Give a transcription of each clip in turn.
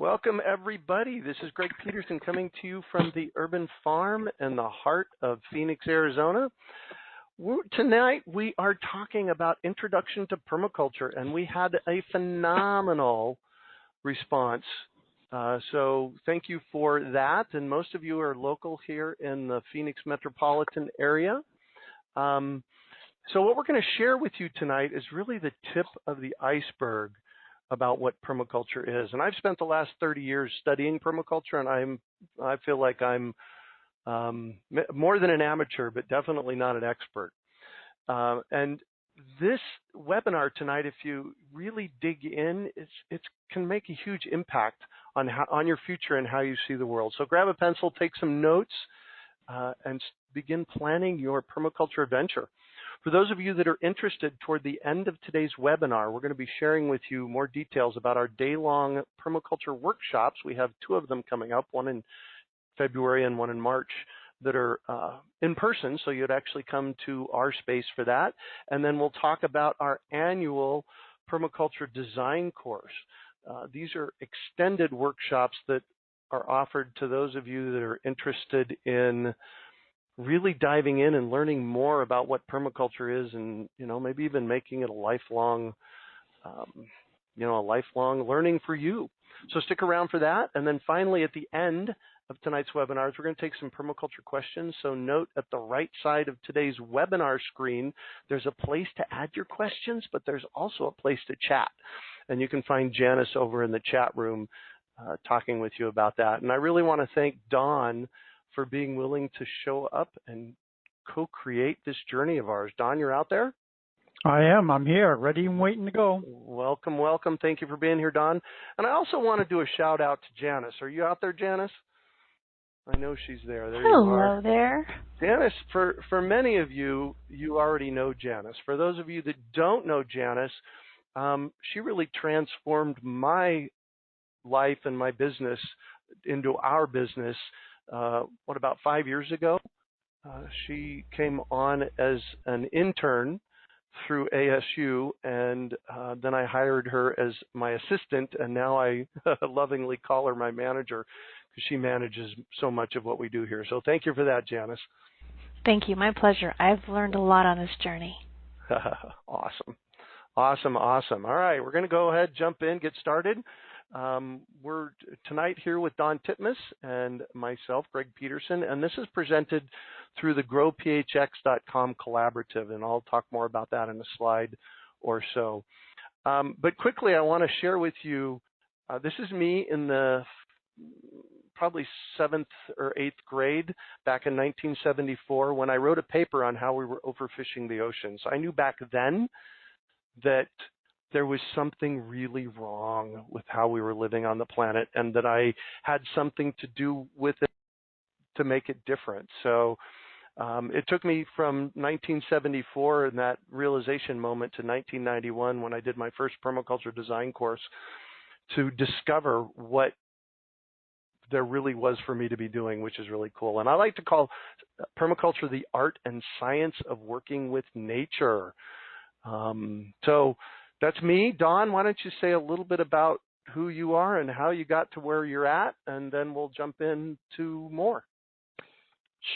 Welcome, everybody. This is Greg Peterson coming to you from the Urban Farm in the heart of Phoenix, Arizona. Tonight, we are talking about Introduction to Permaculture, and we had a phenomenal response. So thank you for that. And most of you are local here in the Phoenix metropolitan area. So what we're going to share with you tonight is really the tip of the iceberg about what permaculture is. And I've spent the last 30 years studying permaculture, and I feel like I'm more than an amateur, but definitely not an expert. And this webinar tonight, if you really dig in, it can make a huge impact on your future and how you see the world. So grab a pencil, take some notes, and begin planning your permaculture adventure. For those of you that are interested, toward the end of today's webinar, we're going to be sharing with you more details about our day-long permaculture workshops. We have 2 of them coming up, one in February and one in March, that are in person, so you'd actually come to our space for that. And then we'll talk about our annual permaculture design course. These are extended workshops that are offered to those of you that are interested in really diving in and learning more about what permaculture is, and maybe even making it a lifelong learning for you. So stick around for that. And then finally, at the end of tonight's webinars, we're going to take some permaculture questions. So note at the right side of today's webinar screen, there's a place to add your questions, but there's also a place to chat. And you can find Janice over in the chat room talking with you about that. And I really want to thank Dawn for being willing to show up and co-create this journey of ours. Don, you're out there? I am. I'm here, ready and waiting to go. Welcome, welcome. Thank you for being here, Don. And I also want to do a shout out to Janice. Are you out there, Janice? I know she's there. There you are. Hello there. Janice, for many of you, you already know Janice. For those of you that don't know Janice, she really transformed my life and my business into our business. About 5 years ago, she came on as an intern through ASU, and then I hired her as my assistant, and now I lovingly call her my manager because she manages so much of what we do here. So thank you for that, Janice. Thank you. My pleasure. I've learned a lot on this journey. Awesome. Awesome, awesome. All right, we're going to go ahead, jump in, get started. We're tonight here with Don Titmus and myself, Greg Peterson, and this is presented through the Gro PHX.com Collaborative, and I'll talk more about that in a slide or so. But quickly, I want to share with you, this is me in the probably 7th or 8th grade back in 1974 when I wrote a paper on how we were overfishing the oceans. I knew back then that there was something really wrong with how we were living on the planet, and that I had something to do with it to make it different. So it took me from 1974 and that realization moment to 1991 when I did my first permaculture design course to discover what there really was for me to be doing, which is really cool. And I like to call permaculture the art and science of working with nature. So that's me. Don, why don't you say a little bit about who you are and how you got to where you're at, and then we'll jump into more.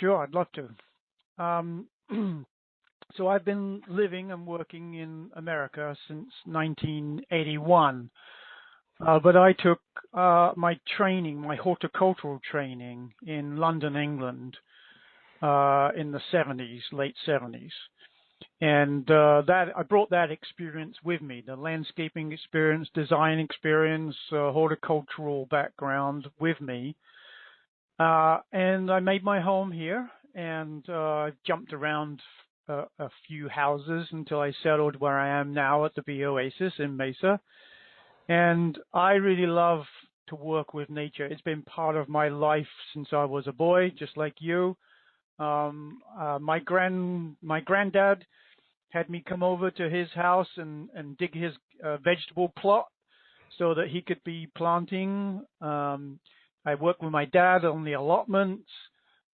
Sure, I'd love to. So I've been living and working in America since 1981, but I took my training, my horticultural training in London, England, in the 70s, late 70s. And I brought that experience with me, the landscaping experience, design experience, horticultural background with me. And I made my home here, and jumped around a few houses until I settled where I am now at the Bee Oasis in Mesa. And I really love to work with nature. It's been part of my life since I was a boy, just like you. My granddad had me come over to his house and dig his vegetable plot so that he could be planting. I worked with my dad on the allotments.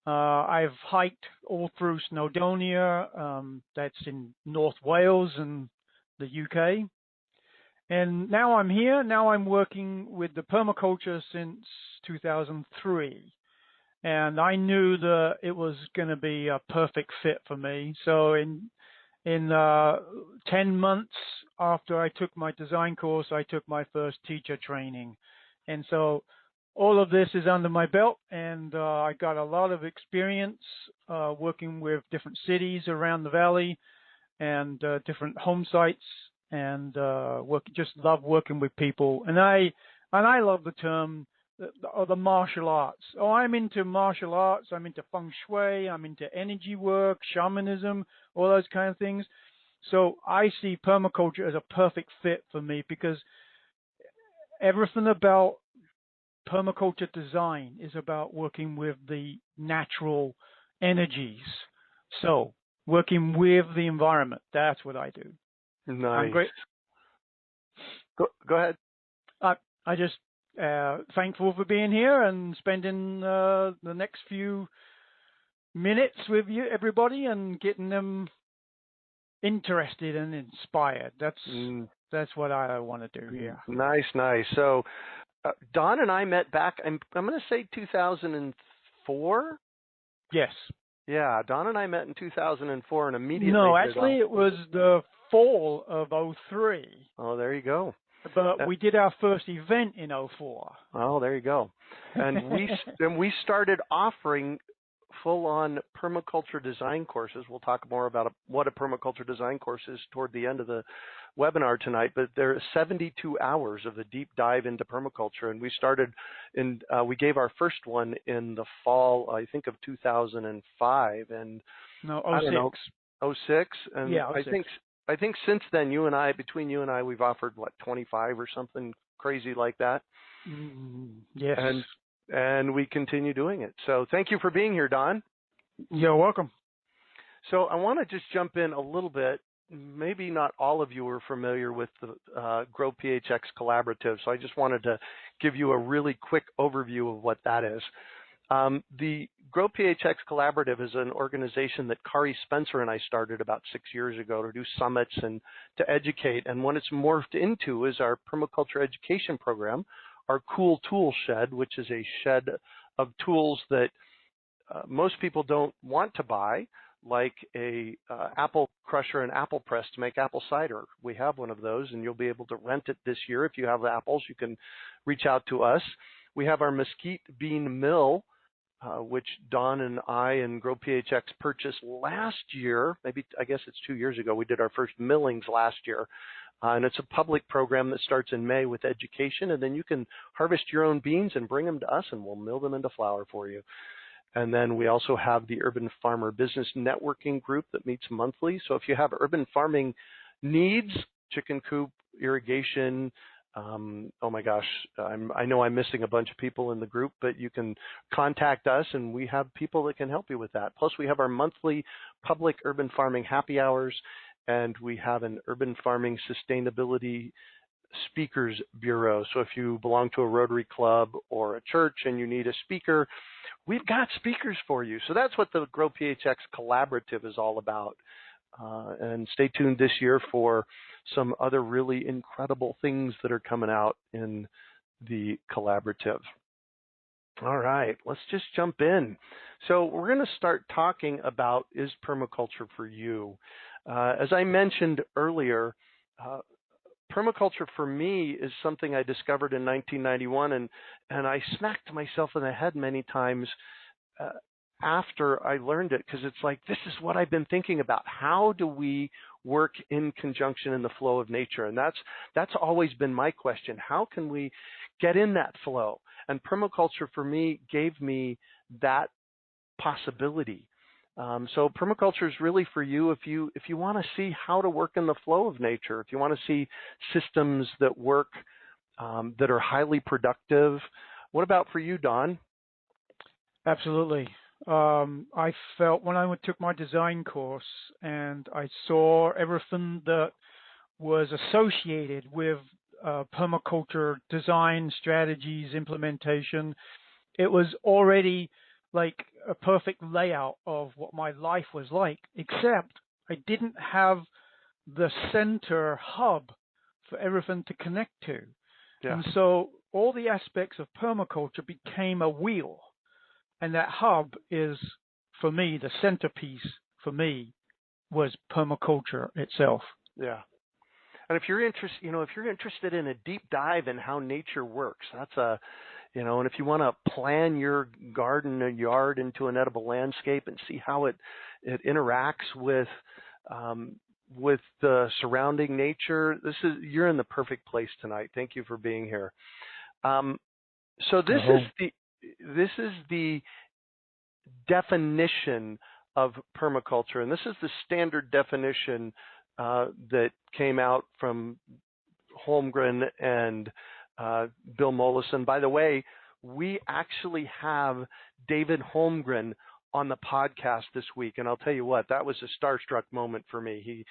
I've hiked all through Snowdonia, that's in North Wales and the UK. And now I'm here. Now I'm working with the permaculture since 2003. And I knew that it was going to be a perfect fit for me. So in 10 months after I took my design course, I took my first teacher training. And so all of this is under my belt, and I got a lot of experience working with different cities around the valley and different home sites, and just love working with people. And I love the term the martial arts. Oh, I'm into martial arts. I'm into feng shui. I'm into energy work, shamanism, all those kind of things. So I see permaculture as a perfect fit for me, because everything about permaculture design is about working with the natural energies. So working with the environment, that's what I do. Nice. I'm great. Go ahead. I just thankful for being here and spending the next few minutes with you, everybody, and getting them interested and inspired. That's what I want to do here. Nice. So Don and I met back, I'm going to say 2004? Yes. Yeah, Don and I met in 2004 and immediately... No, actually it was the fall of 03. Oh, there you go. But we did our first event in 04. Oh, there you go. And we started offering full-on permaculture design courses. We'll talk more about what a permaculture design course is toward the end of the webinar tonight, but there are 72 hours of a deep dive into permaculture, and we started we gave our first one in the fall, I think, of 2005, and no, 06. I don't know, 06, and yeah, 06. I think since then, between you and I, we've offered, 25 or something crazy like that. Yes. And we continue doing it. So thank you for being here, Don. You're welcome. So I want to just jump in a little bit. Maybe not all of you are familiar with the Gro PHX Collaborative, so I just wanted to give you a really quick overview of what that is. The Gro PHX Collaborative is an organization that Kari Spencer and I started about 6 years ago to do summits and to educate. And what it's morphed into is our permaculture education program, our Cool Tool Shed, which is a shed of tools that most people don't want to buy, like a apple crusher and apple press to make apple cider. We have one of those, and you'll be able to rent it this year. If you have apples, you can reach out to us. We have our mesquite bean mill, which Don and I and Gro PHX purchased last year. I guess it's 2 years ago. We did our first millings last year. And it's a public program that starts in May with education, and then you can harvest your own beans and bring them to us, and we'll mill them into flour for you. And then we also have the Urban Farmer Business Networking Group that meets monthly. So if you have urban farming needs, chicken coop, irrigation, oh my gosh, I know I'm missing a bunch of people in the group, but you can contact us, and we have people that can help you with that. Plus, we have our monthly public urban farming happy hours, and we have an urban farming sustainability speakers bureau. So if you belong to a Rotary Club or a church and you need a speaker, we've got speakers for you. So that's what the Gro PHX Collaborative is all about. And stay tuned this year for some other really incredible things that are coming out in the collaborative. All right, let's just jump in. So we're going to start talking about, is permaculture for you? As I mentioned earlier, permaculture for me is something I discovered in 1991, and I smacked myself in the head many times after I learned it, because it's like, this is what I've been thinking about. How do we work in conjunction in the flow of nature? And that's always been my question. How can we get in that flow? And permaculture for me gave me that possibility. So permaculture is really for you if you want to see how to work in the flow of nature, if you want to see systems that work, that are highly productive. What about for you, Don? Absolutely. I felt when I took my design course and I saw everything that was associated with permaculture design, strategies, implementation, it was already like a perfect layout of what my life was like, except I didn't have the center hub for everything to connect to. Yeah. And so all the aspects of permaculture became a wheel. And that hub is, for me, the centerpiece for me was permaculture itself. Yeah. And if you're interested in a deep dive in how nature works, and if you want to plan your garden or yard into an edible landscape and see how it interacts with the surrounding nature, you're in the perfect place tonight. Thank you for being here. So this is the definition of permaculture, and this is the standard definition that came out from Holmgren and Bill Mollison. By the way, we actually have David Holmgren on the podcast this week, and I'll tell you what, that was a starstruck moment for me.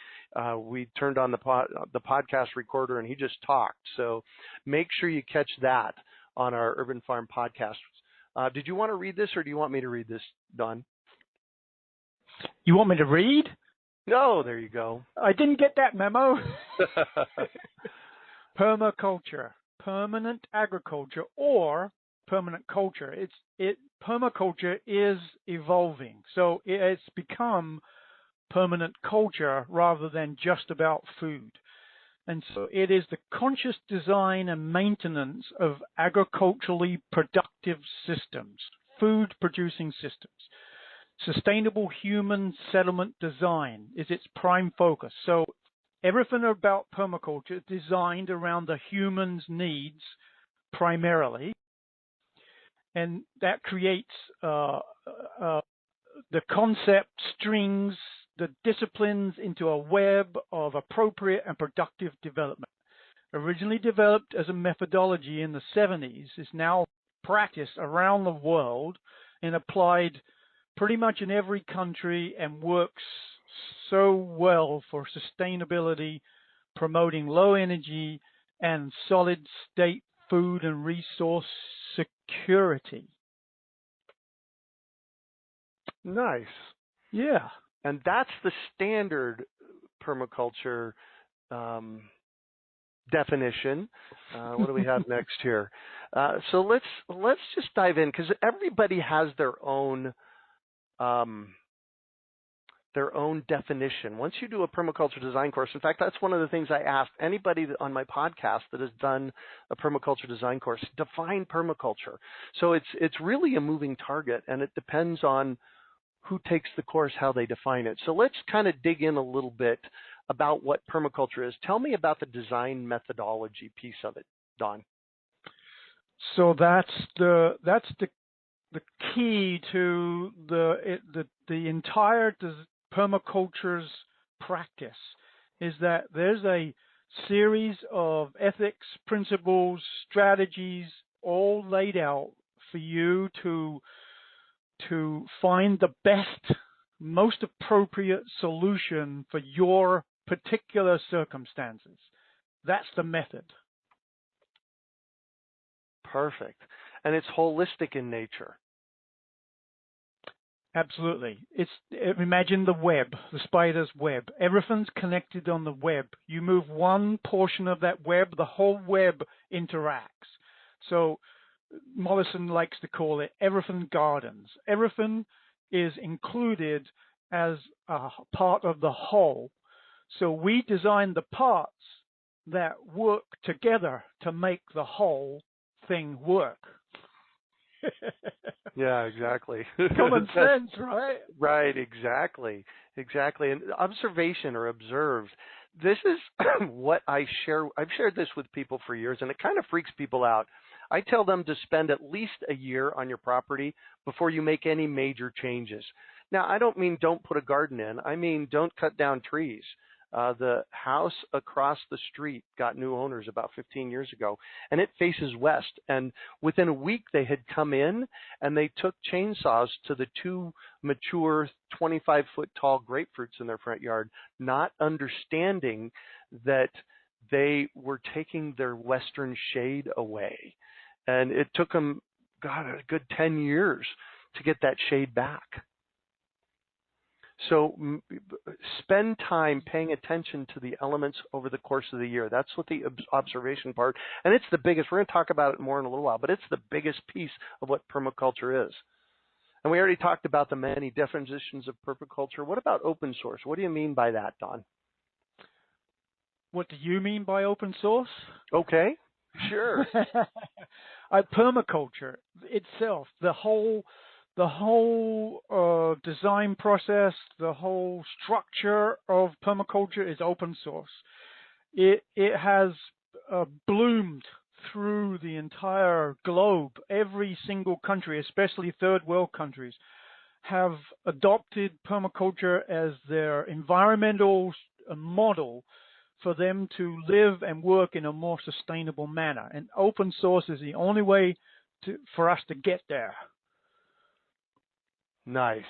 We turned on the podcast recorder, and he just talked. So make sure you catch that on our Urban Farm podcast. Did you want to read this, or do you want me to read this, Don? You want me to read? No, there you go. I didn't get that memo. Permaculture, permanent agriculture, or permanent culture. Permaculture is evolving, so it's become permanent culture rather than just about food. And so it is the conscious design and maintenance of agriculturally productive systems, food-producing systems. Sustainable human settlement design is its prime focus. So everything about permaculture is designed around the human's needs primarily. And that creates the concept strings, the disciplines into a web of appropriate and productive development. Originally developed as a methodology in the 70s, is now practiced around the world and applied pretty much in every country and works so well for sustainability, promoting low energy and solid state food and resource security. Nice. Yeah. And that's the standard permaculture definition. What do we have next here? So let's just dive in, because everybody has their own definition. Once you do a permaculture design course, in fact, that's one of the things I asked anybody on my podcast that has done a permaculture design course, define permaculture. So it's really a moving target, and it depends on who takes the course, how they define it. So let's kind of dig in a little bit about what permaculture is. Tell me about the design methodology piece of it, Don. So that's the key to the entire permaculture's practice, is that there's a series of ethics, principles, strategies, all laid out for you to find the best, most appropriate solution for your particular circumstances. That's the method. Perfect. And it's holistic in nature. Absolutely. Imagine the web, the spider's web. Everything's connected on the web. You move one portion of that web, the whole web interacts. So Mollison likes to call it everything gardens. Everything is included as a part of the whole. So we design the parts that work together to make the whole thing work. Yeah, exactly. Common sense, right? Right, exactly. And observation or observed. This is what I share. I've shared this with people for years, and it kind of freaks people out. I tell them to spend at least a year on your property before you make any major changes. Now, I don't mean don't put a garden in. I mean don't cut down trees. The house across the street got new owners about 15 years ago, and it faces west. And within a week, they had come in and they took chainsaws to the two mature 25-foot tall grapefruits in their front yard, not understanding that they were taking their western shade away. And it took them, a good 10 years to get that shade back. So spend time paying attention to the elements over the course of the year. That's what the observation part, and it's the biggest. We're going to talk about it more in a little while, but it's the biggest piece of what permaculture is. And we already talked about the many definitions of permaculture. What about open source? What do you mean by that, Don? What do you mean by open source? Okay, sure. Permaculture itself, the whole design process, the whole structure of permaculture is open source. It has bloomed through the entire globe. Every single country, especially third world countries, have adopted permaculture as their environmental model for them to live and work in a more sustainable manner. And open source is the only way for us to get there. Nice.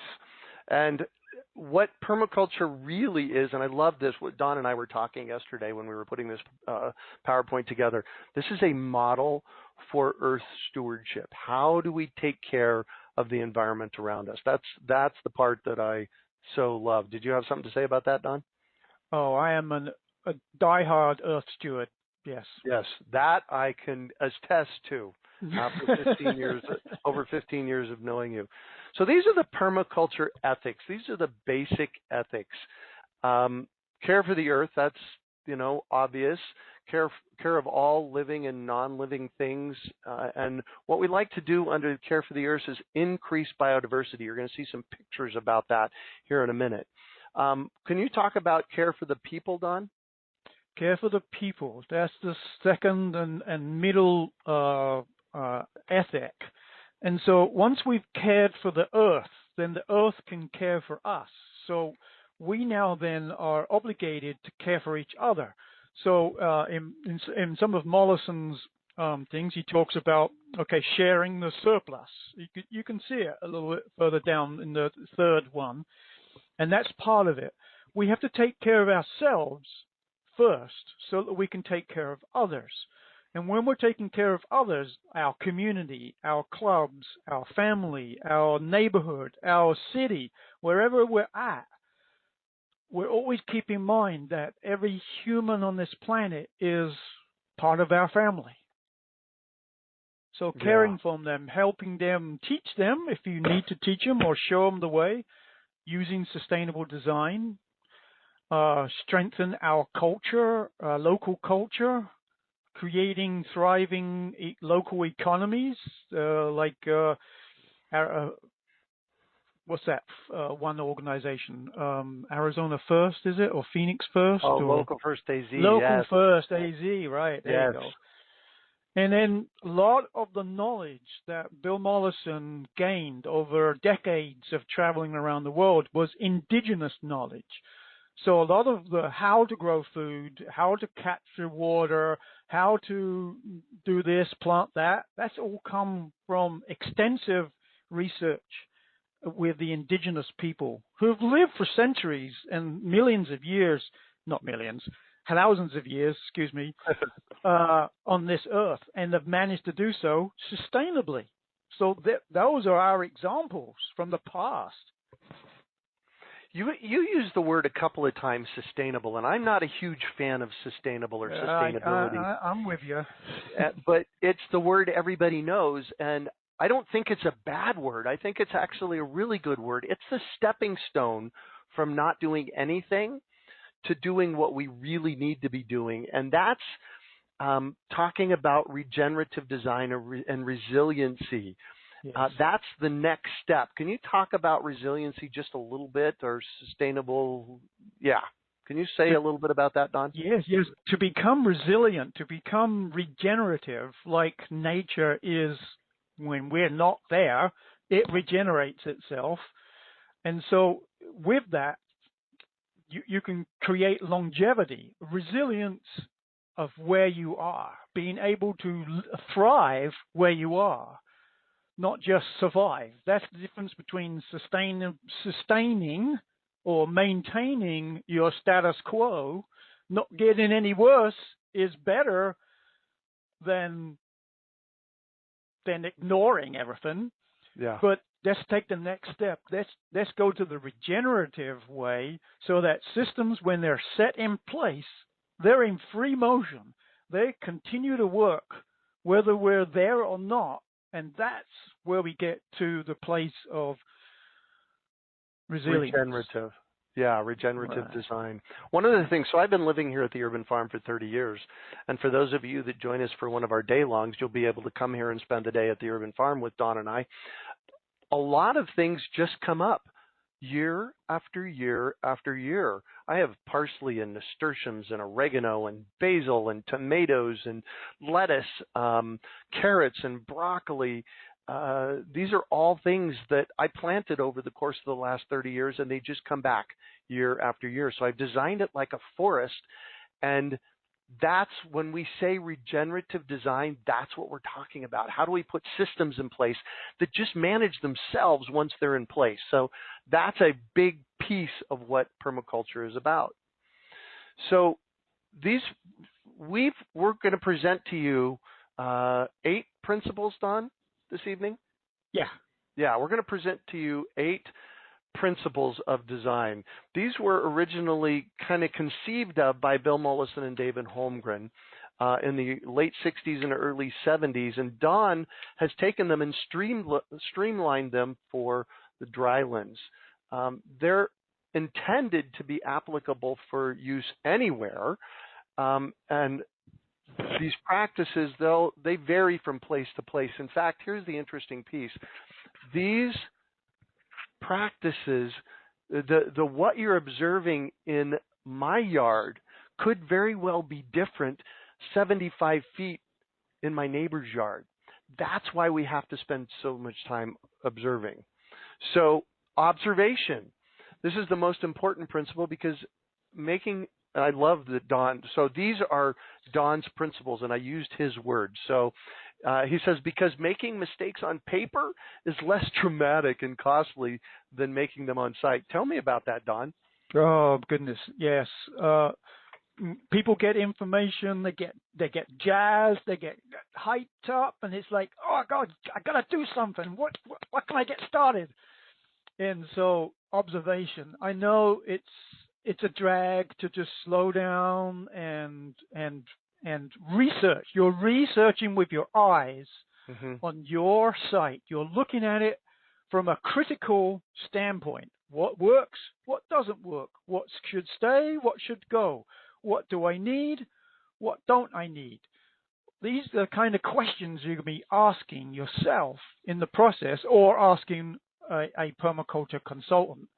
And what permaculture really is, and I love this, what Don and I were talking yesterday when we were putting this PowerPoint together, this is a model for earth stewardship. How do we take care of the environment around us? That's the part that I so love. Did you have something to say about that, Don? Oh, I am a diehard earth steward. Yes. Yes, that I can attest to after 15 years, over 15 years of knowing you. So these are the permaculture ethics. These are the basic ethics. Care for the earth, that's, obvious. Care of all living and non-living things. And what we like to do under care for the earth is increase biodiversity. You're going to see some pictures about that here in a minute. Can you talk about care for the people, Don? Care for the people. That's the second and middle ethic. And so once we've cared for the earth, then the earth can care for us. So we now then are obligated to care for each other. So in some of Mollison's things, he talks about, sharing the surplus. You can see it a little bit further down in the third one. And that's part of it. We have to take care of ourselves first so that we can take care of others. And when we're taking care of others, our community, our clubs, our family, our neighborhood, our city, wherever we're at, we're always keep in mind that every human on this planet is part of our family. So caring for them, helping them, teach them if you need to teach them or show them the way, using sustainable design, strengthen our culture, local culture, creating thriving local economies, like what's that one organization? Arizona First, is it? Or Phoenix First? Oh, or Local First AZ. Local First AZ, right. There you go. And then a lot of the knowledge that Bill Mollison gained over decades of traveling around the world was indigenous knowledge. So a lot of the how to grow food, how to capture water, how to do this, plant that, that's all come from extensive research with the indigenous people who've lived for centuries and millions of years, not millions, thousands of years, on this earth, and have managed to do so sustainably. So those are our examples from the past. You used the word a couple of times, sustainable, and I'm not a huge fan of sustainable or sustainability. I'm with you. But it's the word everybody knows, and I don't think it's a bad word. I think it's actually a really good word. It's the stepping stone from not doing anything to doing what we really need to be doing, and that's talking about regenerative design and resiliency. Yes. That's the next step. Can you talk about resiliency just a little bit, or sustainable? Yeah. Can you say a little bit about that, Don? Yes. To become resilient, to become regenerative, like nature is when we're not there, it regenerates itself. And so with that, you can create longevity, resilience of where you are, being able to thrive where you are, not just survive. That's the difference between sustaining or maintaining your status quo. Not getting any worse is better than ignoring everything. Yeah. But let's take the next step. Let's go to the regenerative way so that systems, when they're set in place, they're in free motion. They continue to work whether we're there or not. And that's where we get to the place of resilience. Regenerative. Yeah, regenerative Right. design. One of the things, so I've been living here at the Urban Farm for 30 years, and for those of you that join us for one of our day-longs, you'll be able to come here and spend the day at the Urban Farm with Don and I. A lot of things just come up year after year after year. I have parsley and nasturtiums and oregano and basil and tomatoes and lettuce, carrots and broccoli. These are all things that I planted over the course of the last 30 years, and they just come back year after year. So I've designed it like a forest, and that's when we say regenerative design, that's what we're talking about. How do we put systems in place that just manage themselves once they're in place? So that's a big piece of what permaculture is about. So we're going to present to you 8 principles, Don, this evening? Yeah. Yeah, we're going to present to you 8 principles of design. These were originally kind of conceived of by Bill Mollison and David Holmgren in the late 60s and early 70s, and Don has taken them and streamlined them for the drylands. They're intended to be applicable for use anywhere, and these practices, they vary from place to place. In fact, here's the interesting piece. These practices, the what you're observing in my yard could very well be different 75 feet in my neighbor's yard. That's why we have to spend so much time observing. So observation. This is the most important principle because I love that Don, so these are Don's principles, and I used his words. So he says, because making mistakes on paper is less traumatic and costly than making them on site. Tell me about that, Don. Oh, goodness, yes. People get information, they get jazzed, they get hyped up, and it's like, oh, God, I got to do something. What can I get started? And so observation. I know it's a drag to just slow down and research. You're researching with your eyes on your site. You're looking at it from a critical standpoint. What works? What doesn't work? What should stay? What should go? What do I need? What don't I need? These are the kind of questions you're going to be asking yourself in the process, or asking a permaculture consultant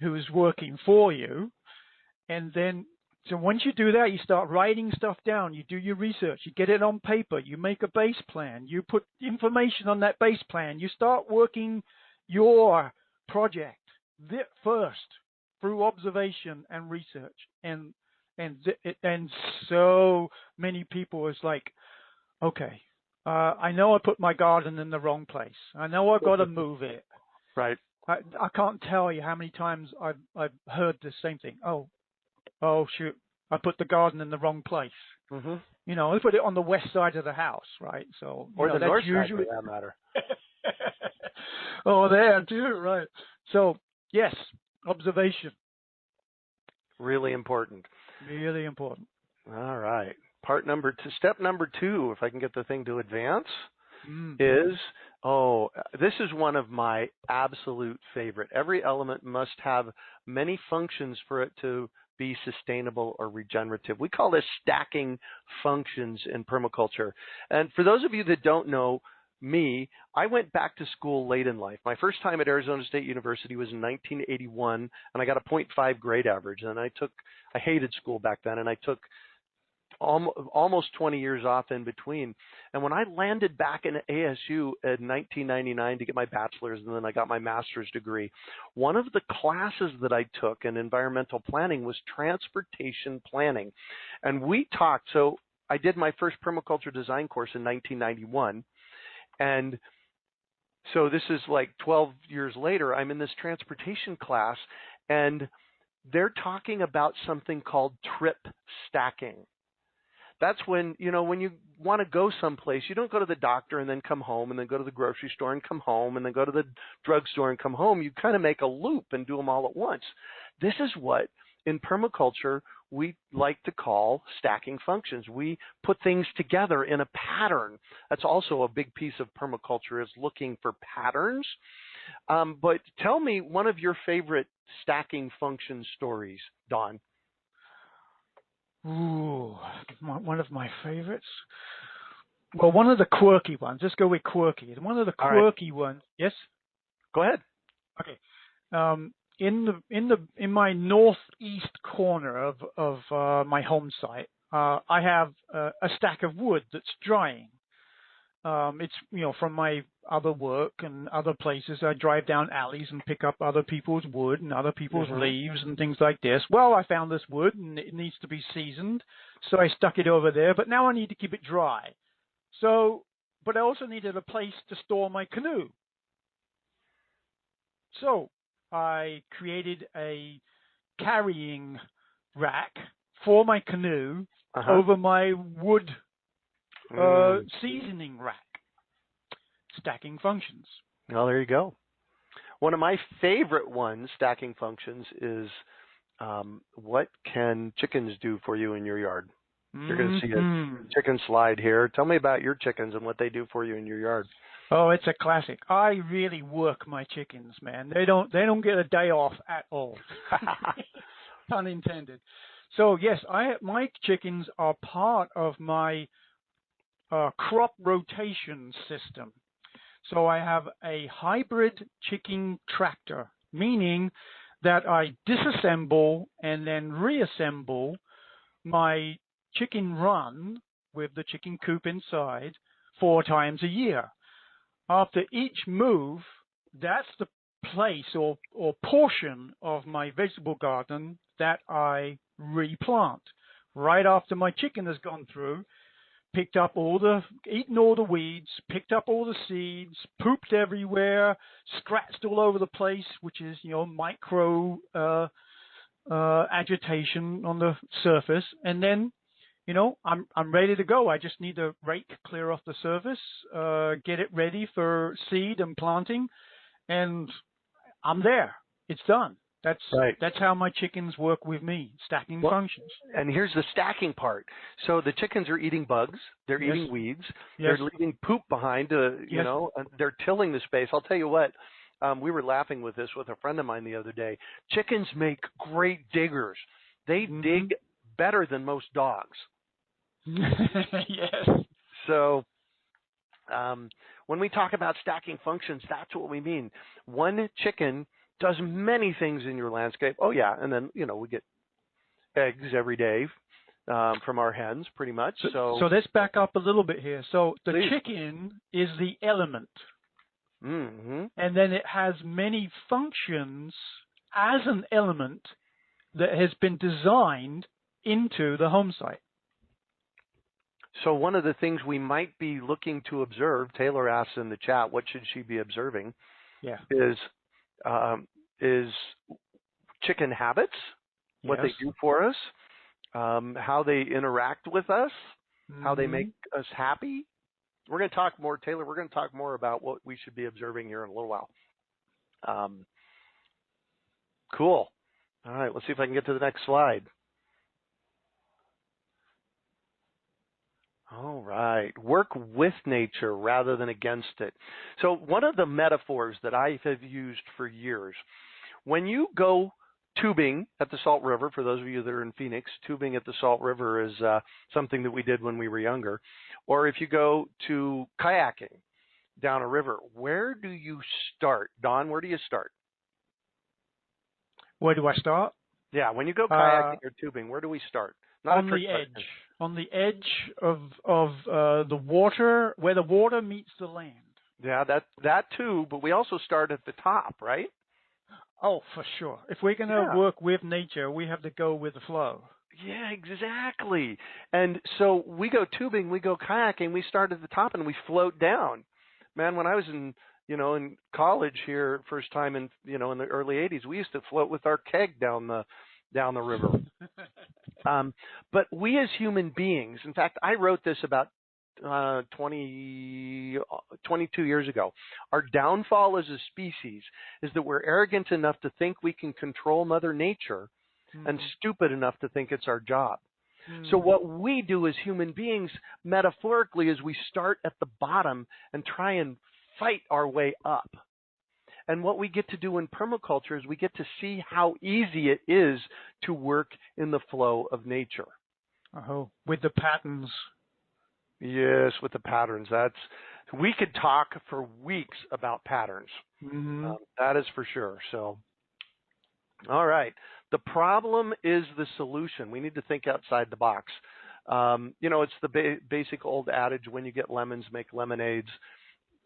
who is working for you. And then, so once you do that, you start writing stuff down. You do your research. You get it on paper. You make a base plan. You put information on that base plan. You start working your project first through observation and research. And so many people is like, okay, I know I put my garden in the wrong place. I know I've got to move it. Right. I can't tell you how many times I've heard the same thing. Oh, shoot, I put the garden in the wrong place. Mm-hmm. You know, I put it on the west side of the house, right? So, or the north usually... side, for that matter. Oh, there too, right. So, yes, observation. Really important. Really important. All right. Step number 2, if I can get the thing to advance, is, this is one of my absolute favorite. Every element must have many functions for it to be sustainable or regenerative. We call this stacking functions in permaculture. And for those of you that don't know me, I went back to school late in life. My first time at Arizona State University was in 1981, and I got a 0.5 grade average. And I hated school back then, and I took almost 20 years off in between. And when I landed back in ASU in 1999 to get my bachelor's, and then I got my master's degree, one of the classes that I took in environmental planning was transportation planning. And we talked, so I did my first permaculture design course in 1991. And so this is like 12 years later, I'm in this transportation class, and they're talking about something called trip stacking. That's when, when you want to go someplace, you don't go to the doctor and then come home and then go to the grocery store and come home and then go to the drugstore and come home. You kind of make a loop and do them all at once. This is what in permaculture we like to call stacking functions. We put things together in a pattern. That's also a big piece of permaculture, is looking for patterns. But tell me one of your favorite stacking function stories, Don. Ooh, one of my favorites. Well, one of the quirky ones. Let's go with quirky. One of the quirky ones. Yes. Go ahead. Okay. In my northeast corner of my home site, I have a stack of wood that's drying. It's from my other work and other places. I drive down alleys and pick up other people's wood and other people's leaves and things like this. Well, I found this wood and it needs to be seasoned, so I stuck it over there. But now I need to keep it dry. But I also needed a place to store my canoe. So I created a carrying rack for my canoe over my wood seasoning rack. Stacking functions. Well, there you go. One of my favorite ones, stacking functions, is what can chickens do for you in your yard? You're going to see a chicken slide here. Tell me about your chickens and what they do for you in your yard. Oh, it's a classic. I really work my chickens, man. They don't get a day off at all. Pun intended. So yes, my chickens are part of my crop rotation system. So I have a hybrid chicken tractor, meaning that I disassemble and then reassemble my chicken run with the chicken coop inside 4 times a year. After each move, that's the place or portion of my vegetable garden that I replant. Right after my chicken has gone through, eaten all the weeds, picked up all the seeds, pooped everywhere, scratched all over the place, which is, micro agitation on the surface. And then, I'm ready to go. I just need a rake, clear off the surface, get it ready for seed and planting, and I'm there. It's done. That's how my chickens work with me, stacking functions. And here's the stacking part. So the chickens are eating bugs. They're eating weeds. They're leaving poop behind, and they're tilling the space. I'll tell you what, we were laughing with this with a friend of mine the other day. Chickens make great diggers. They dig better than most dogs. Yes. So when we talk about stacking functions, that's what we mean. One chicken does many things in your landscape. Oh, yeah. And then, we get eggs every day from our hens, pretty much. So let's back up a little bit here. So the chicken is the element. And then it has many functions as an element that has been designed into the home site. So one of the things we might be looking to observe, Taylor asks in the chat, what should she be observing? Yeah. Is chicken habits, what they do for us, how they interact with us, how they make us happy. We're going to talk more, Taylor, we're going to talk more about what we should be observing here in a little while. Cool. All right, let's see if I can get to the next slide. All right. Work with nature rather than against it. So one of the metaphors that I have used for years, when you go tubing at the Salt River, for those of you that are in Phoenix, tubing at the Salt River is something that we did when we were younger. Or if you go to kayaking down a river, where do you start? Don, where do you start? Where do I start? Yeah, when you go kayaking or tubing, where do we start? Not on the edge. On the edge of the water, where the water meets the land. Yeah, that too, but we also start at the top, right? Oh, for sure. If we're going to work with nature, we have to go with the flow. Yeah, exactly. And so we go tubing, we go kayaking, we start at the top and we float down. Man, when I was in college here, first time in the early 80s, we used to float with our keg down the river. But we as human beings, in fact, I wrote this about 22 years ago. Our downfall as a species is that we're arrogant enough to think we can control Mother Nature and stupid enough to think it's our job. So what we do as human beings, metaphorically, is we start at the bottom and try and fight our way up. And what we get to do in permaculture is we get to see how easy it is to work in the flow of nature. Oh, with the patterns. Yes, with the patterns. We could talk for weeks about patterns. That is for sure. So, all right. The problem is the solution. We need to think outside the box. It's the basic old adage, when you get lemons, make lemonades.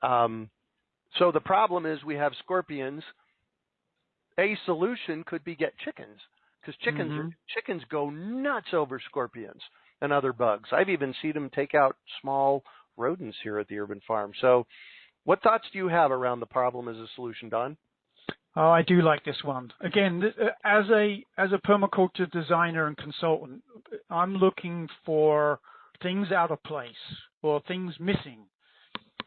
So the problem is we have scorpions. A solution could be get chickens, because chickens go nuts over scorpions and other bugs. I've even seen them take out small rodents here at the urban farm. So what thoughts do you have around the problem as a solution, Don? Oh, I do like this one. Again, as a permaculture designer and consultant, I'm looking for things out of place or things missing.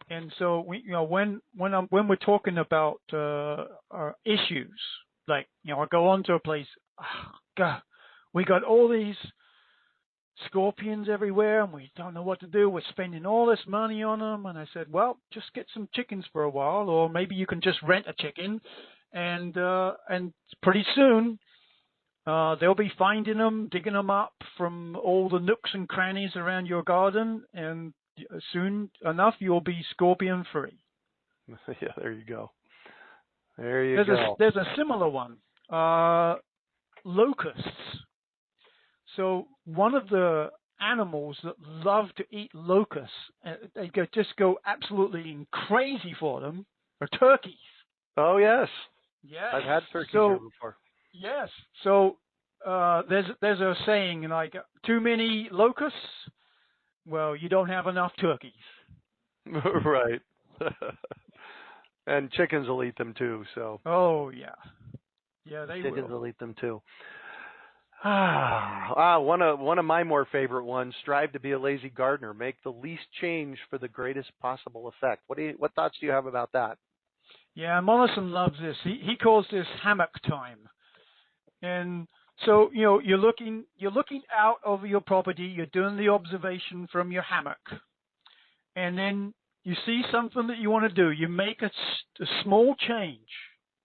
And so when we're talking about our issues, like I go onto a place, God, we got all these scorpions everywhere, and we don't know what to do. We're spending all this money on them. And I said, well, just get some chickens for a while, or maybe you can just rent a chicken. And pretty soon, they'll be finding them, digging them up from all the nooks and crannies around your garden, and soon enough, you'll be scorpion-free. Yeah, there you go. There go. There's a similar one, locusts. So one of the animals that love to eat locusts, they just go absolutely crazy for them, are turkeys. Oh, yes. Yes. I've had turkeys here before. Yes. So there's a saying like, too many locusts, well, you don't have enough turkeys. Right. And chickens will eat them too. So. Oh yeah. Yeah, chickens will eat them too. One of my more favorite ones: strive to be a lazy gardener. Make the least change for the greatest possible effect. What thoughts do you have about that? Yeah, Mollison loves this. He calls this hammock time. And so, you're looking out over your property, you're doing the observation from your hammock. And then you see something that you want to do. You make a small change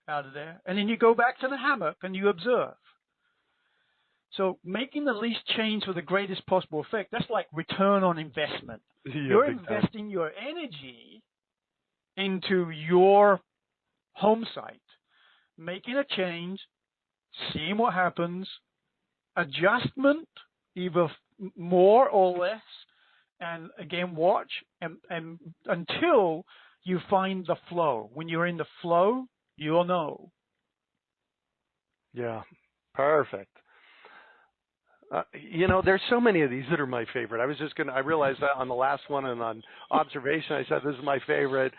out of there, and then you go back to the hammock and you observe. So making the least change for the greatest possible effect, that's like return on investment. Yeah, you're investing your energy into your home site, making a change, seeing what happens, adjustment, either more or less, and again, watch and until you find the flow. When you're in the flow, you'll know. Yeah, perfect. There's so many of these that are my favorite. I realized that on the last one, and on observation, I said, this is my favorite.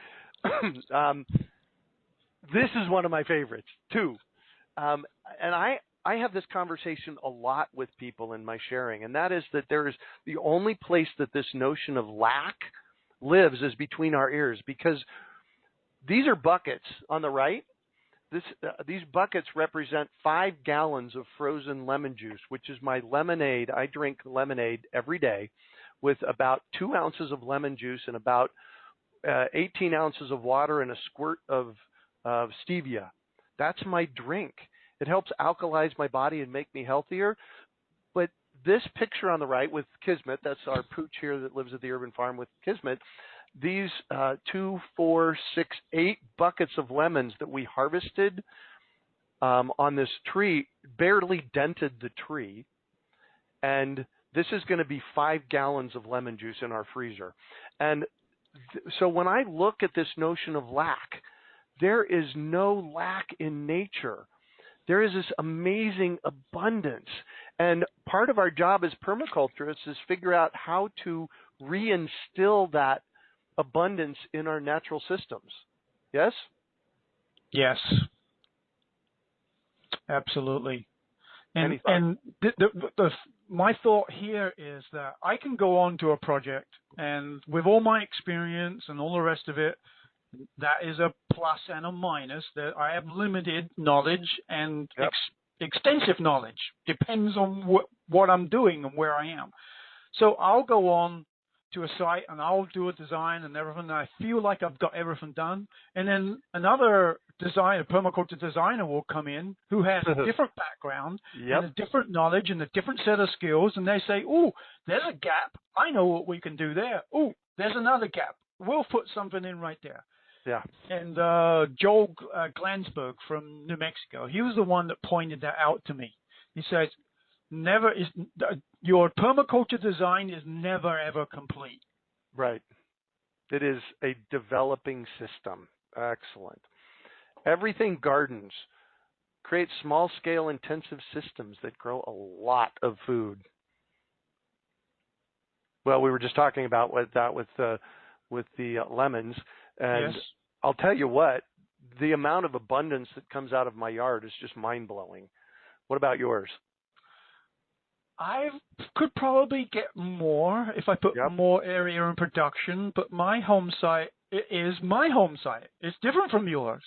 This is one of my favorites too. And I have this conversation a lot with people in my sharing, and that is that there is the only place that this notion of lack lives is between our ears, because these are buckets on the right. These buckets represent 5 gallons of frozen lemon juice, which is my lemonade. I drink lemonade every day with about 2 ounces of lemon juice and about 18 ounces of water and a squirt of stevia. That's my drink. It helps alkalize my body and make me healthier. But this picture on the right with Kismet, that's our pooch here that lives at the urban farm with Kismet, these 2, 4, 6, 8 buckets of lemons that we harvested on this tree barely dented the tree. And this is going to be 5 gallons of lemon juice in our freezer. And so when I look at this notion of lack, there is no lack in nature. There is this amazing abundance. And part of our job as permaculturists is figure out how to reinstill that abundance in our natural systems. Yes? Yes. Absolutely. Any thoughts? And my thought here is that I can go on to a project, and with all my experience and all the rest of it, that is a plus and a minus. That I have limited knowledge and extensive knowledge. Depends on what I'm doing and where I am. So I'll go on to a site and I'll do a design and everything. And I feel like I've got everything done. And then another designer, permaculture designer, will come in who has a different background and a different knowledge and a different set of skills. And they say, "Oh, there's a gap. I know what we can do there. Oh, there's another gap. We'll put something in right there." Yeah. And Joel Glansberg from New Mexico, he was the one that pointed that out to me. He says, your permaculture design is never, ever complete. Right. It is a developing system. Excellent. Everything Gardens creates small-scale intensive systems that grow a lot of food. Well, we were just talking about that with the lemons, and yes. I'll tell you what, the amount of abundance that comes out of my yard is just mind-blowing. What about yours? I could probably get more if I put more area in production, but my home site is my home site. It's different from yours.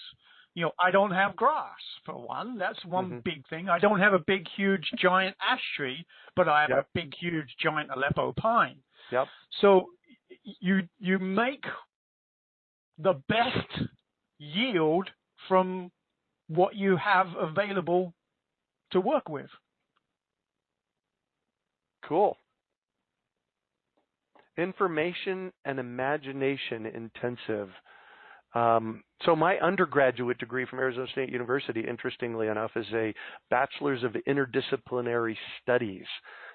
You know, I don't have grass, for one. That's one big thing. I don't have a big, huge, giant ash tree, but I have a big, huge, giant Aleppo pine. Yep. So you make the best yield from what you have available to work with. Cool. Information and imagination intensive. So my undergraduate degree from Arizona State University, interestingly enough, is a Bachelor's of Interdisciplinary Studies.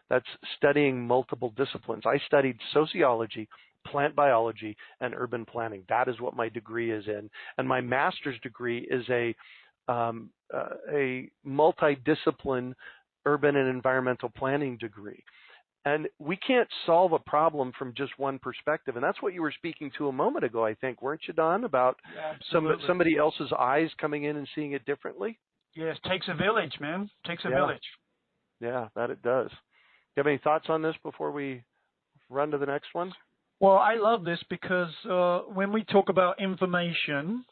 That's studying multiple disciplines. I studied sociology, plant biology, and urban planning. That is what my degree is in. And my master's degree is a multidiscipline urban and environmental planning degree. And we can't solve a problem from just one perspective. And that's what you were speaking to a moment ago, I think, weren't you, Don, about somebody else's eyes coming in and seeing it differently? Yes, takes a village, man. Takes a village. Yeah, that it does. You have any thoughts on this before we run to the next one? Well, I love this because when we talk about information,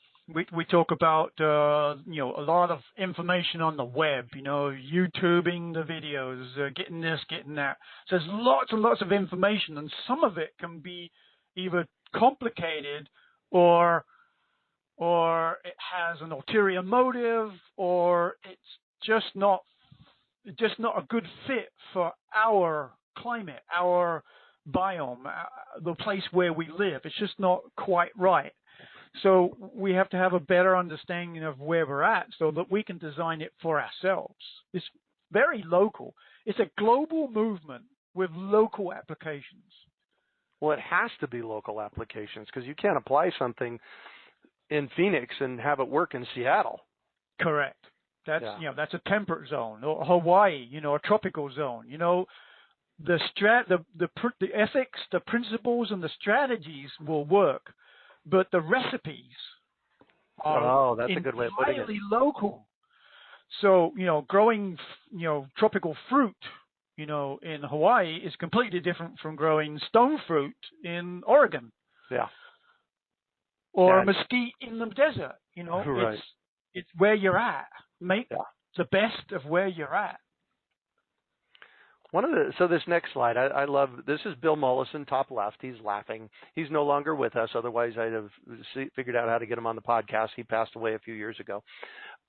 we talk about, a lot of information on the web, YouTubing the videos, getting this, getting that. So there's lots and lots of information, and some of it can be either complicated or it has an ulterior motive, or it's just not a good fit for our climate, our biome, the place where we live. It's just not quite right. So we have to have a better understanding of where we're at so that we can design it for ourselves. It's very local. It's a global movement with local applications. Well, it has to be local applications because you can't apply something in Phoenix and have it work in Seattle. Correct. That's that's a temperate zone, or Hawaii, a tropical zone. The ethics, the principles, and the strategies will work. But the recipes are that's a good way of putting it. Entirely local. So, growing, tropical fruit, in Hawaii is completely different from growing stone fruit in Oregon. Yeah. Or mesquite in the desert, Right. It's where you're at. Make the best of where you're at. So this next slide, I love, this is Bill Mollison, top left. He's laughing. He's no longer with us. Otherwise, I'd have figured out how to get him on the podcast. He passed away a few years ago.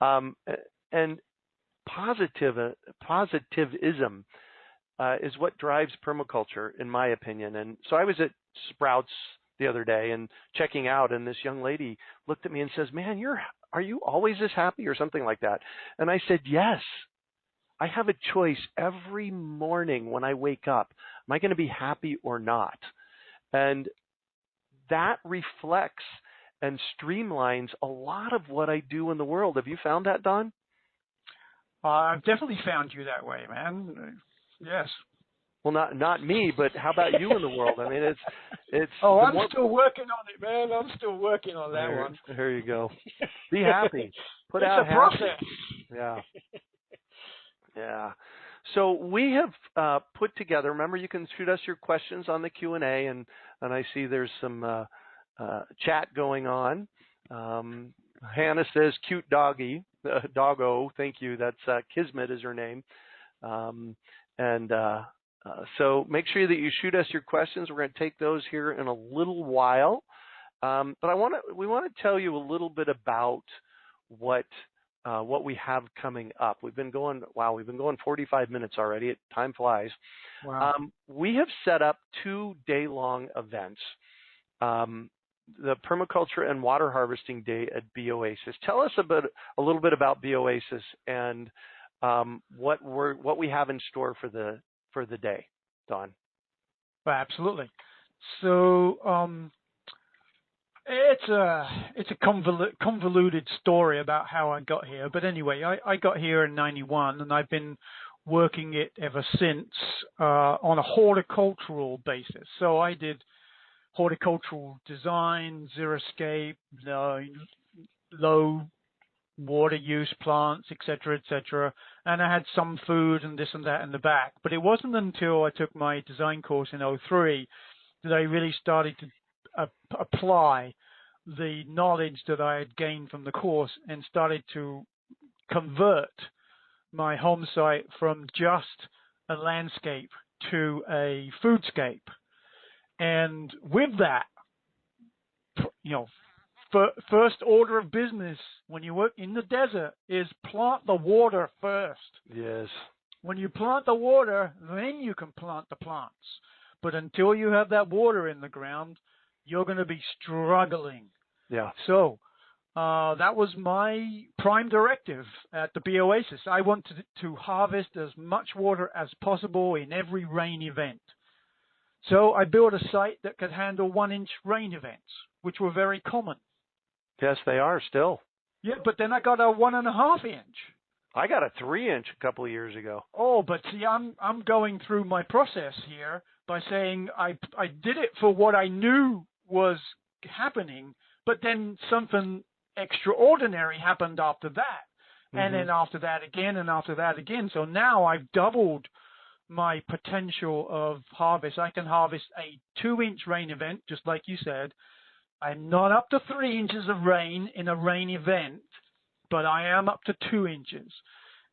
And positivism is what drives permaculture, in my opinion. And so I was at Sprouts the other day and checking out, and this young lady looked at me and says, "Man, are you always this happy?" or something like that. And I said, "Yes. I have a choice every morning when I wake up. Am I going to be happy or not?" And that reflects and streamlines a lot of what I do in the world. Have you found that, Don? I've definitely found you that way, man. Yes. Well, not me, but how about you in the world? I mean, it's. Oh, I'm still working on it, man. I'm still working on that one. There you go. Be happy. Put it's out a happy. process. Yeah. Yeah. So we have put together. Remember, you can shoot us your questions on the Q&A, and I see there's some chat going on. Hannah says, "Cute doggy, doggo." Thank you. That's Kismet is her name. So make sure that you shoot us your questions. We're going to take those here in a little while. But we want to tell you a little bit about what we have coming up. We've been going 45 minutes already. Time flies. Wow. We have set up 2 day-long events. The Permaculture and Water Harvesting Day at Bee Oasis. Tell us a little bit about Bee Oasis and what we have in store for the day, Don. Well, absolutely. So it's a convoluted story about how I got here. But anyway, I got here in '91, and I've been working it ever since on a horticultural basis. So I did horticultural design, xeriscape, low water use plants, etc., and I had some food and this and that in the back. But it wasn't until I took my design course in '03 that I really started to apply the knowledge that I had gained from the course and started to convert my home site from just a landscape to a foodscape. And with that, first order of business when you work in the desert is plant the water first. Yes. When you plant the water, then you can plant the plants. But until you have that water in the ground, you're going to be struggling. Yeah. So that was my prime directive at the Bee Oasis. I wanted to harvest as much water as possible in every rain event. So I built a site that could handle 1-inch rain events, which were very common. Yes, they are still. Yeah, but then I got a 1.5 inch. I got a 3-inch a couple of years ago. Oh, but see, I'm going through my process here by saying I did it for what I knew was happening, but then something extraordinary happened after that. Mm-hmm. And then after that again, and after that again. So now I've doubled my potential of harvest. I can harvest a 2-inch rain event, just like you said. I'm not up to 3 inches of rain in a rain event, but I am up to 2 inches.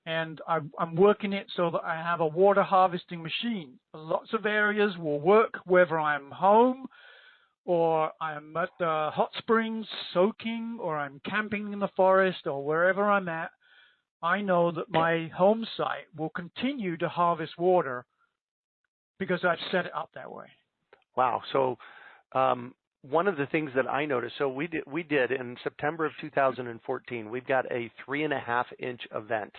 And I'm working it so that I have a water harvesting machine. Lots of areas will work, whether I'm home or I'm at the hot springs soaking, or I'm camping in the forest, or wherever I'm at. I know that my home site will continue to harvest water because I've set it up that way. Wow. So one of the things that I noticed, so we did in September of 2014, we've got a 3.5-inch event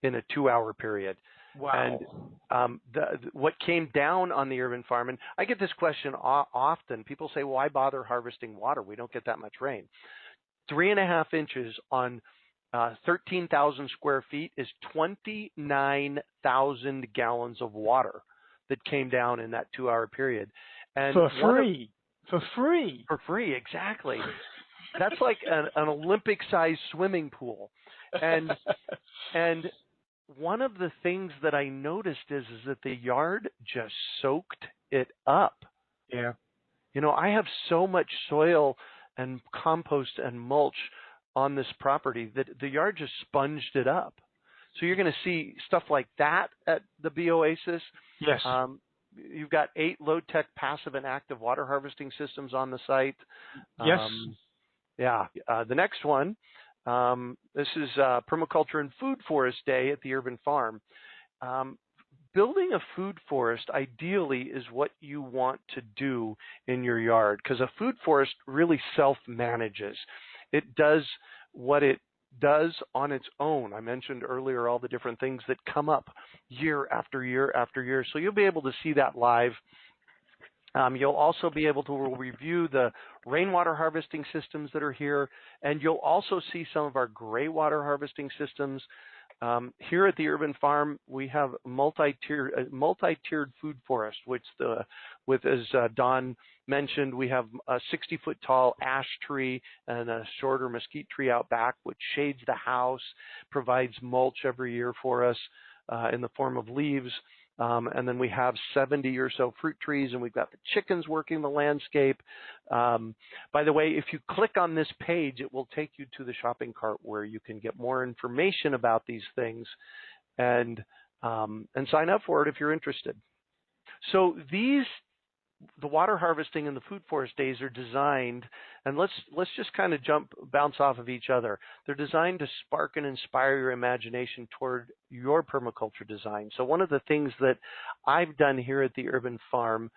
in a 2-hour period. Wow. And what came down on the urban farm, and I get this question often. People say, why bother harvesting water? We don't get that much rain. 3.5 inches on 13,000 square feet is 29,000 gallons of water that came down in that 2-hour period. And for free. For free. For free, exactly. That's like an Olympic-sized swimming pool. And one of the things that I noticed is that the yard just soaked it up. Yeah. I have so much soil and compost and mulch on this property that the yard just sponged it up. So you're going to see stuff like that at the Bee Oasis. Yes. You've got 8 low-tech passive and active water harvesting systems on the site. Yes. The next one, this is Permaculture and Food Forest Day at the Urban Farm. Building a food forest ideally is what you want to do in your yard, because a food forest really self-manages. It does what it does on its own. I mentioned earlier all the different things that come up year after year after year. So you'll be able to see that live. You'll also be able to review the rainwater harvesting systems that are here, and you'll also see some of our gray water harvesting systems. Here at the Urban Farm, we have multi-tiered food forest, as Don mentioned, we have a 60-foot tall ash tree and a shorter mesquite tree out back, which shades the house, provides mulch every year for us. in the form of leaves. And then we have 70 or so fruit trees, and we've got the chickens working the landscape. By the way, if you click on this page, it will take you to the shopping cart where you can get more information about these things and sign up for it if you're interested. So the water harvesting and the food forest days are designed, and let's just kind of bounce off of each other. They're designed to spark and inspire your imagination toward your permaculture design. So one of the things that I've done here at the Urban Farm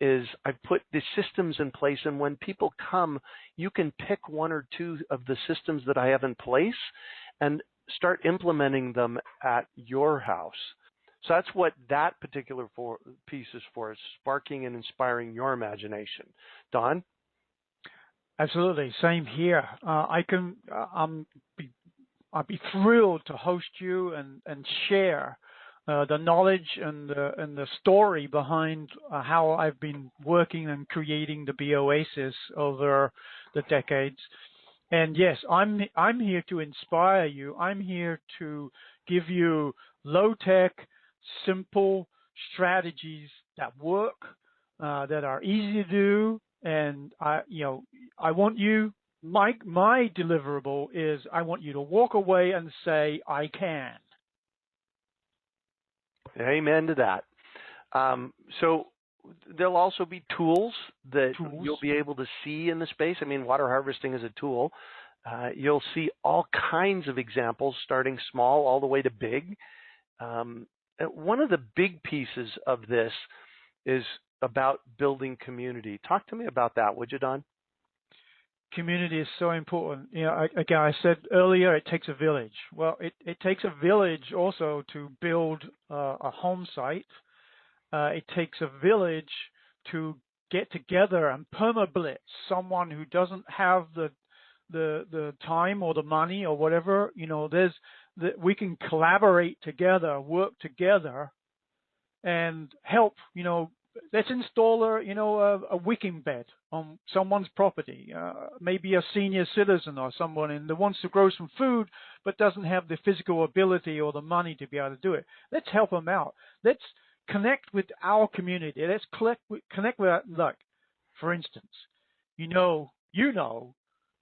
is I've put the systems in place, and when people come, you can pick one or two of the systems that I have in place and start implementing them at your house. So that's what that particular piece is for, is sparking and inspiring your imagination. Don? Absolutely, same here. I'd be thrilled to host you and share the knowledge and the story behind how I've been working and creating the Bee Oasis over the decades. And yes, I'm here to inspire you. I'm here to give you low-tech, simple strategies that work, that are easy to do, and I want you. My deliverable is I want you to walk away and say, I can. Amen to that. So there'll also be tools that you'll be able to see in the space. I mean, water harvesting is a tool. You'll see all kinds of examples, starting small all the way to big. One of the big pieces of this is about building community. Talk to me about that, would you, Don? Community is so important. Again, I said earlier, it takes a village. Well, it takes a village also to build a home site. It takes a village to get together and permablitz someone who doesn't have the time or the money or whatever. We can collaborate together, work together, and help. Let's install a wicking bed on someone's property, maybe a senior citizen or someone that wants to grow some food but doesn't have the physical ability or the money to be able to do it. Let's help them out. Let's connect with our community. Let's connect with our, look, for instance,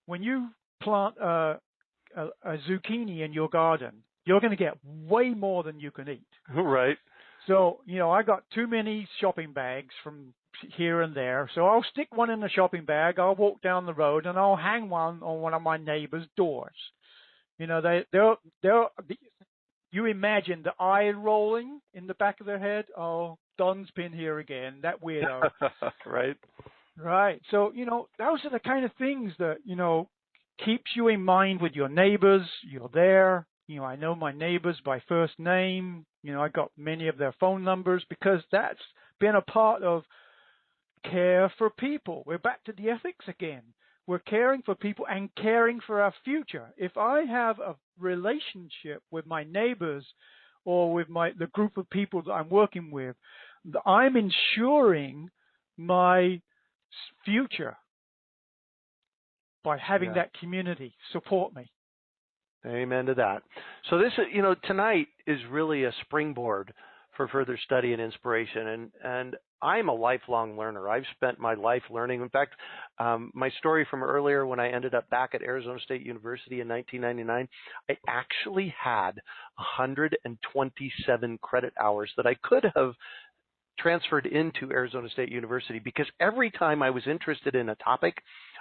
when you plant a zucchini in your garden, you're going to get way more than you can eat. Right. So, I got too many shopping bags from here and there. So I'll stick one in the shopping bag. I'll walk down the road and I'll hang one on one of my neighbors' doors. You imagine the eye rolling in the back of their head. Oh, Don's been here again. That weirdo. Right. Right. So, those are the kind of things that, keeps you in mind with your neighbors. You're there. I know my neighbors by first name. I got many of their phone numbers because that's been a part of care for people. We're back to the ethics again. We're caring for people and caring for our future. If I have a relationship with my neighbors or with the group of people that I'm working with, I'm ensuring my future by having that community support me. Amen to that. So this, tonight is really a springboard for further study and inspiration. And I'm a lifelong learner. I've spent my life learning. In fact, my story from earlier when I ended up back at Arizona State University in 1999, I actually had 127 credit hours that I could have transferred into Arizona State University because every time I was interested in a topic,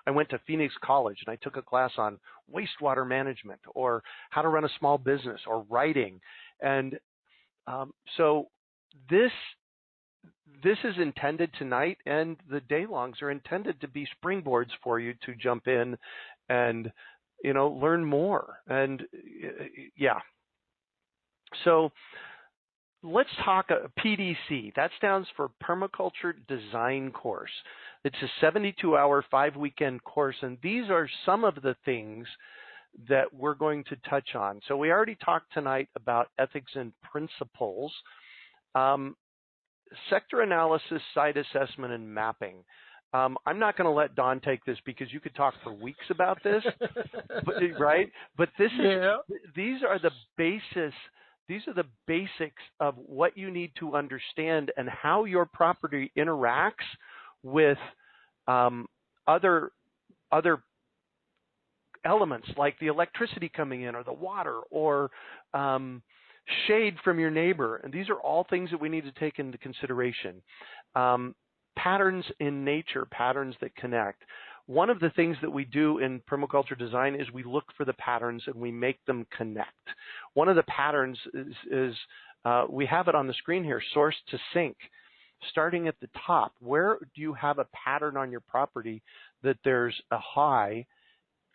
I went to Phoenix College and I took a class on wastewater management or how to run a small business or writing. And so this is intended tonight, and the day-longs are intended to be springboards for you to jump in and, learn more. And, So let's talk PDC. That stands for Permaculture Design Course. It's a 72-hour, 5-weekend course, and these are some of the things that we're going to touch on. So we already talked tonight about ethics and principles, sector analysis, site assessment, and mapping. I'm not going to let Don take this because you could talk for weeks about this, right? But these are the basis These are the basics of what you need to understand and how your property interacts with other elements like the electricity coming in or the water or shade from your neighbor. And these are all things that we need to take into consideration. Patterns in nature, patterns that connect. One of the things that we do in permaculture design is we look for the patterns and we make them connect. One of the patterns is we have it on the screen here, source to sink. Starting at the top, where do you have a pattern on your property that there's a high,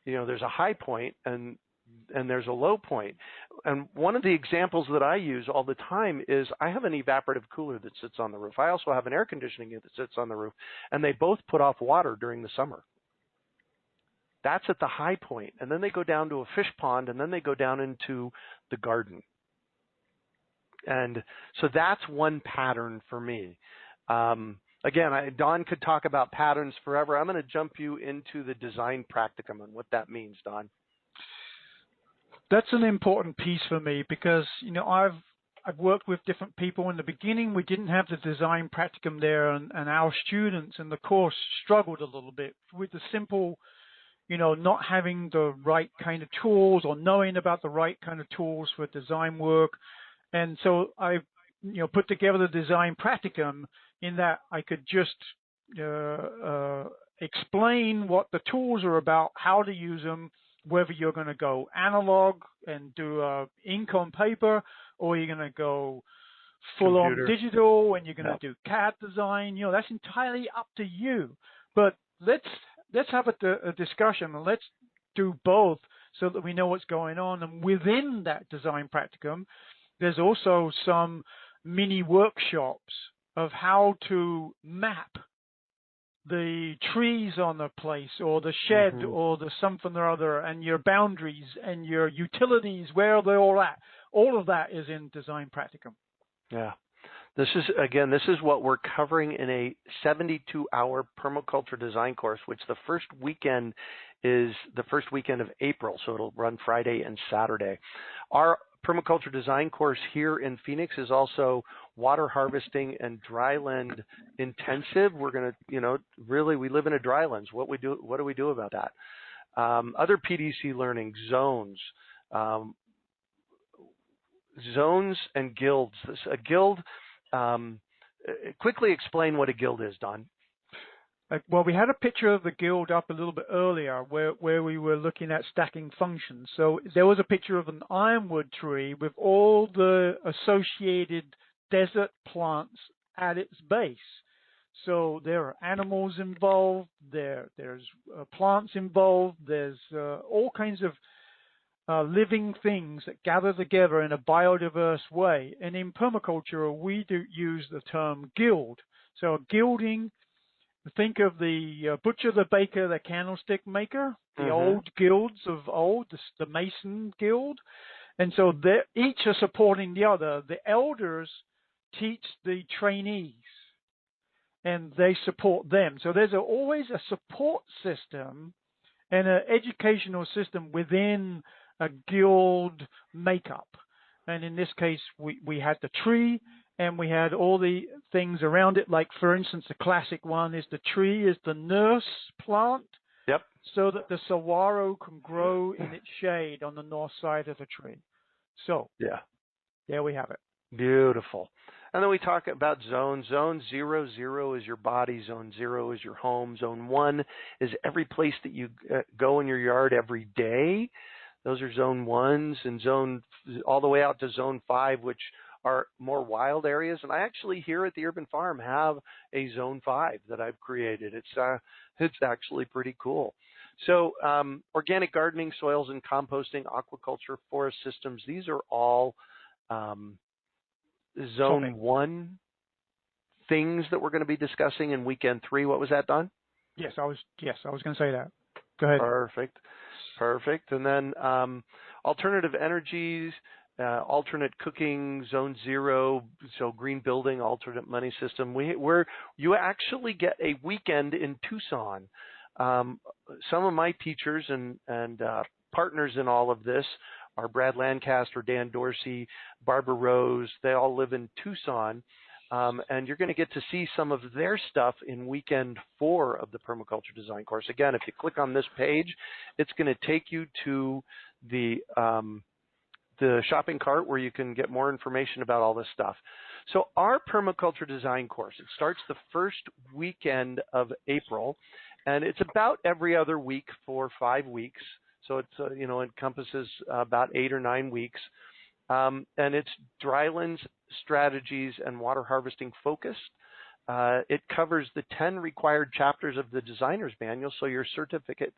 there's a high point and there's a low point. And one of the examples that I use all the time is I have an evaporative cooler that sits on the roof. I also have an air conditioning unit that sits on the roof, and they both put off water during the summer. That's at the high point, and then they go down to a fish pond, and then they go down into the garden. And so that's one pattern for me. Again, Don could talk about patterns forever. I'm going to jump you into the design practicum and what that means, Don. That's an important piece for me because, I've worked with different people. In the beginning, we didn't have the design practicum there, and our students in the course struggled a little bit with the simple, not having the right kind of tools or knowing about the right kind of tools for design work. And so I, put together the design practicum in that I could just explain what the tools are about, how to use them, whether you're going to go analog and do ink on paper, or you're going to go full-on digital and you're going to do CAD design. That's entirely up to you. But let's have a discussion and let's do both so that we know what's going on. And within that design practicum, there's also some mini workshops of how to map the trees on the place or the shed or the something or other, and your boundaries and your utilities, where they're all at. All of that is in design practicum. Yeah. This is what we're covering in a 72-hour permaculture design course, which the first weekend is the first weekend of April, so it'll run Friday and Saturday. Our permaculture design course here in Phoenix is also water harvesting and dryland intensive. We're going to, really, we live in a drylands. What do we do about that? Other PDC learning, zones and guilds. A guild, quickly explain what a guild is, Don. Well, we had a picture of the guild up a little bit earlier where we were looking at stacking functions. So there was a picture of an ironwood tree with all the associated desert plants at its base. So there are animals involved, there's plants involved, there's all kinds of living things that gather together in a biodiverse way. And in permaculture, we do use the term guild. So gilding, think of the butcher, the baker, the candlestick maker, the old guilds of old, the Mason guild. And so each are supporting the other. The elders teach the trainees, and they support them. So there's always a support system and an educational system within a guild makeup. And in this case, we had the tree, and we had all the things around it. Like, for instance, the classic one is the tree is the nurse plant. Yep. So that the saguaro can grow in its shade on the north side of the tree. So there we have it. Beautiful. And then we talk about zones. Zone 0 is your body. Zone 0 is your home. Zone 1 is every place that you go in your yard every day. Those are zone 1s, and zone all the way out to zone 5, which are more wild areas. And I actually here at the Urban Farm have a zone 5 that I've created. It's actually pretty cool. So organic gardening, soils and composting, aquaculture, forest systems, these are all zone 1 things that we're going to be discussing in weekend 3. What was that, Don? Yes, I was going to say that. Go ahead. Perfect. And then alternative energies, alternate cooking, zone 0, so green building, alternate money system. Where you actually get a weekend in Tucson. Some of my teachers and partners in all of this are Brad Lancaster, Dan Dorsey, Barbara Rose. They all live in Tucson. And you're going to get to see some of their stuff in weekend 4 of the Permaculture Design course. Again, if you click on this page, it's going to take you to the shopping cart where you can get more information about all this stuff. So our Permaculture Design course, it starts the first weekend of April, and it's about every other week for 5 weeks. So it's encompasses about 8 or 9 weeks. And it's drylands, strategies, and water harvesting focused. It covers the 10 required chapters of the designer's manual, so your certificate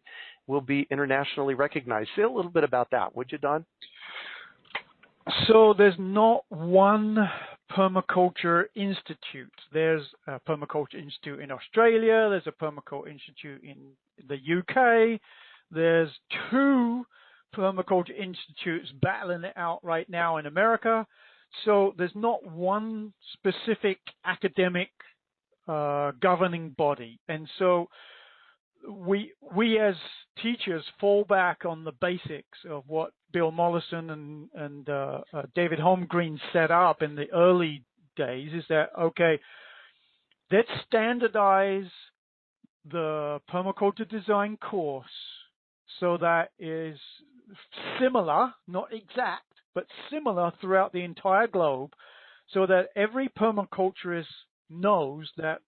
will be internationally recognized. Say a little bit about that, would you, Don? So there's not one permaculture institute. There's a permaculture institute in Australia. There's a permaculture institute in the UK. There's 2 permaculture institutes battling it out right now in America. So there's not one specific academic governing body. And so we as teachers fall back on the basics of what Bill Mollison and David Holmgreen set up in the early days, is that, okay, let's standardize the permaculture design course so that is similar, not exact, but similar throughout the entire globe, so that every permaculturist knows that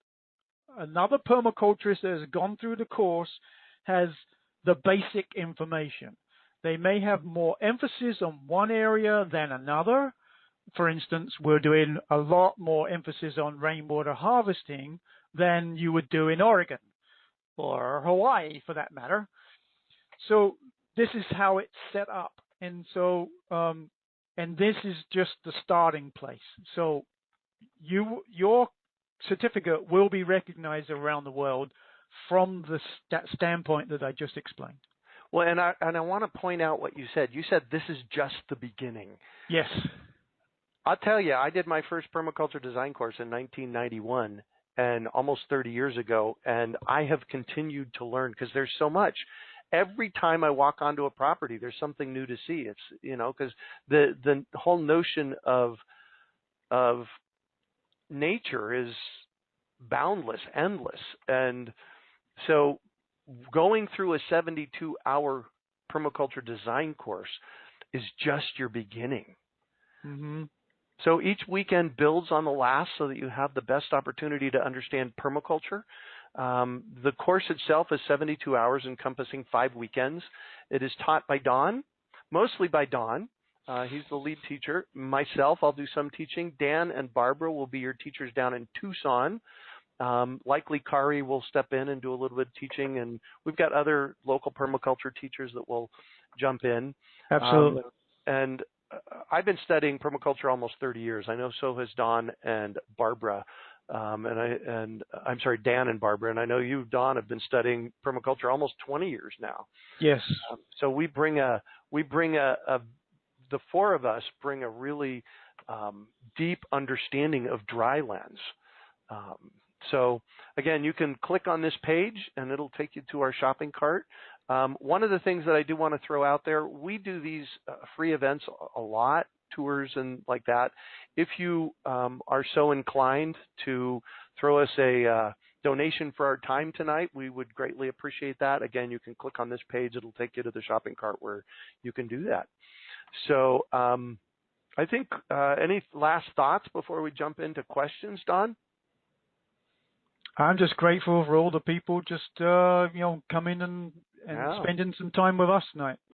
another permaculturist that has gone through the course has the basic information. They may have more emphasis on one area than another. For instance, we're doing a lot more emphasis on rainwater harvesting than you would do in Oregon or Hawaii, for that matter. So this is how it's set up. And so, and this is just the starting place. So your certificate will be recognized around the world from the standpoint that I just explained. Well, and I want to point out what you said. You said this is just the beginning. Yes. I'll tell you, I did my first permaculture design course in 1991, and almost 30 years ago, and I have continued to learn because there's so much. Every time I walk onto a property, there's something new to see. It's, because the whole notion of nature is boundless, endless. And so going through a 72-hour permaculture design course is just your beginning. Mm-hmm. So each weekend builds on the last so that you have the best opportunity to understand permaculture. The course itself is 72 hours encompassing 5 weekends. It is taught by Don, mostly by Don. He's the lead teacher. Myself, I'll do some teaching. Dan and Barbara will be your teachers down in Tucson. Likely Kari will step in and do a little bit of teaching, and we've got other local permaculture teachers that will jump in. Absolutely. And I've been studying permaculture almost 30 years. I know so has Don and Barbara. I'm sorry, Dan and Barbara, and I know you, Don, have been studying permaculture almost 20 years now. Yes. So the 4 of us bring a really deep understanding of drylands. So again, you can click on this page and it'll take you to our shopping cart. One of the things that I do want to throw out there, we do these free events a lot, tours and like that. If you are so inclined to throw us a donation for our time tonight, we would greatly appreciate that. Again, you can click on this page. It'll take you to the shopping cart where you can do that. So I think any last thoughts before we jump into questions, Don? I'm just grateful for all the people just coming and spending some time with us tonight.